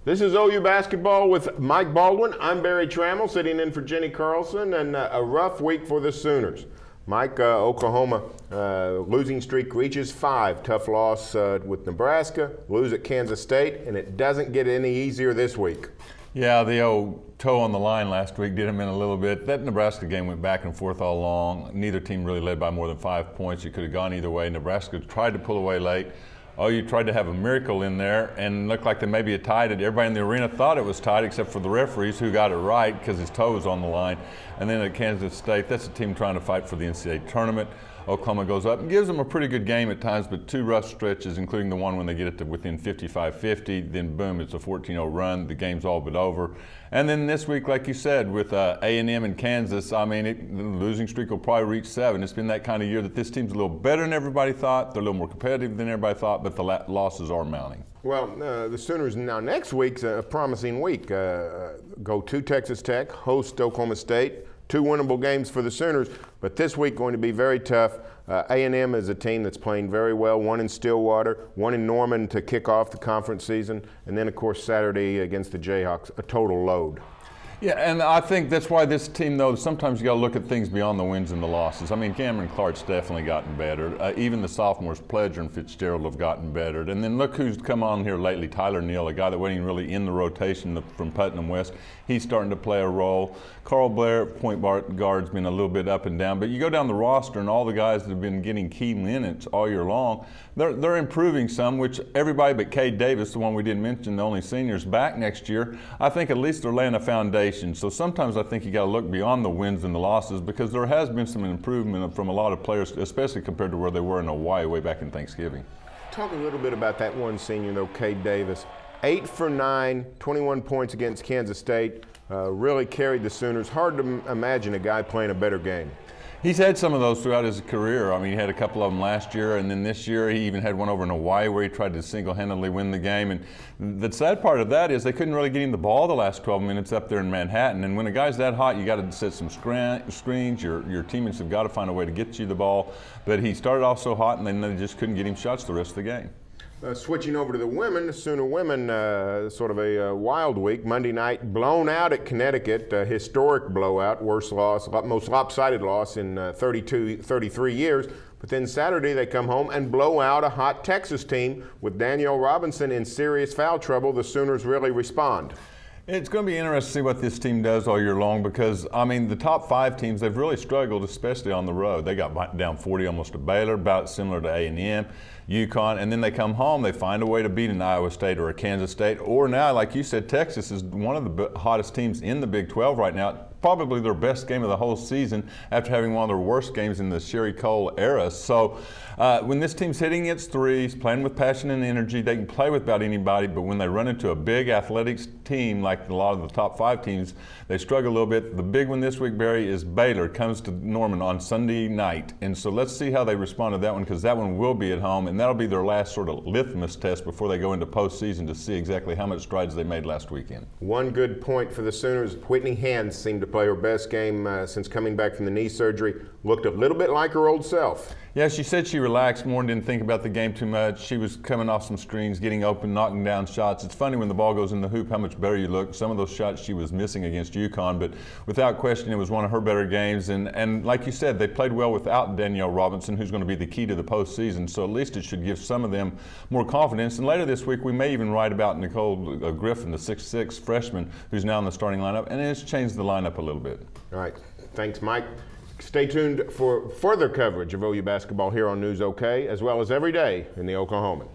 This is OU Basketball with Mike Baldwin. I'm Barry Tramel, sitting in for Jenny Carlson, and a rough week for the Sooners. Mike, Oklahoma losing streak reaches 5. Tough loss with Nebraska, lose at Kansas State, and it doesn't get any easier this week. Yeah, the old toe on the line last week did him in a little bit. That Nebraska game went back and forth all along. Neither team really led by more than 5 points. It could have gone either way. Nebraska tried to pull away late. OU tried to have a miracle in there and looked like they maybe had tied it. Everybody in the arena thought it was tied except for the referees who got it right because his toe was on the line. And then at Kansas State, that's a team trying to fight for the NCAA tournament. Oklahoma goes up and gives them a pretty good game at times, but 2 rough stretches, including the one when they get it to within 55-50. Then boom, it's a 14-0 run. The game's all but over. And then this week, like you said, with A&M and Kansas, I mean, the losing streak will probably reach 7. It's been that kind of year that this team's a little better than everybody thought. They're a little more competitive than everybody thought, but the losses are mounting. Well, the Sooners now next week's a promising week. Go to Texas Tech, host Oklahoma State. 2 winnable games for the Sooners, but this week going to be very tough. A&M is a team that's playing very well, 1 in Stillwater, 1 in Norman to kick off the conference season, and then, of course, Saturday against the Jayhawks, a total load. Yeah, and I think that's why this team, though, sometimes you got to look at things beyond the wins and the losses. I mean, Cameron Clark's definitely gotten better. Even the sophomores, Pledger and Fitzgerald, have gotten better. And then look who's come on here lately, Tyler Neal, a guy that wasn't even really in the rotation from Putnam West. He's starting to play a role. Carl Blair, point guard's been a little bit up and down. But you go down the roster and all the guys that have been getting key minutes all year long, they're improving some, which everybody but Cade Davis, the one we didn't mention, the only senior's back next year. I think at least they're laying a foundation. So sometimes I think you got to look beyond the wins and the losses because there has been some improvement from a lot of players, especially compared to where they were in Hawaii way back in Thanksgiving. Talk a little bit about that one senior, though, Cade Davis. 8 for 9, 21 points against Kansas State. Really carried the Sooners. Hard to imagine a guy playing a better game. He's had some of those throughout his career. I mean, he had a couple of them last year, and then this year he even had one over in Hawaii where he tried to single-handedly win the game. And the sad part of that is they couldn't really get him the ball the last 12 minutes up there in Manhattan. And when a guy's that hot, you got to set some screens. Your teammates have got to find a way to get you the ball. But he started off so hot, and then they just couldn't get him shots the rest of the game. Switching over to the women, the Sooner women, sort of a wild week. Monday night, blown out at Connecticut, a historic blowout, worst loss, most lopsided loss in 33 years. But then Saturday they come home and blow out a hot Texas team with Danielle Robinson in serious foul trouble. The Sooners really respond. It's going to be interesting to see what this team does all year long because, I mean, the top 5 teams, they've really struggled, especially on the road. They got down 40 almost to Baylor, about similar to A&M, UConn, and then they come home, they find a way to beat an Iowa State or a Kansas State, or now, like you said, Texas is one of the hottest teams in the Big 12 right now. Probably their best game of the whole season after having one of their worst games in the Sherry Cole era. So when this team's hitting its threes, playing with passion and energy, they can play with about anybody, but when they run into a big athletics team like a lot of the top 5 teams, they struggle a little bit. The big one this week, Barry, is Baylor. Comes to Norman on Sunday night. And so let's see how they respond to that one because that one will be at home, and that'll be their last sort of litmus test before they go into postseason to see exactly how much strides they made last weekend. One good point for the Sooners, Whitney Hands seemed to play her best game since coming back from the knee surgery. Looked a little bit like her old self. Yeah, she said she relaxed more and didn't think about the game too much. She was coming off some screens, getting open, knocking down shots. It's funny when the ball goes in the hoop how much better you look. Some of those shots she was missing against UConn, but without question it was one of her better games. And like you said, they played well without Danielle Robinson, who's going to be the key to the postseason. So at least it should give some of them more confidence. And later this week we may even write about Nicole Griffin, the 6'6" freshman, who's now in the starting lineup. And it's changed the lineup a little bit. All right. Thanks, Mike. Stay tuned for further coverage of OU basketball here on News OK, as well as every day in the Oklahoman.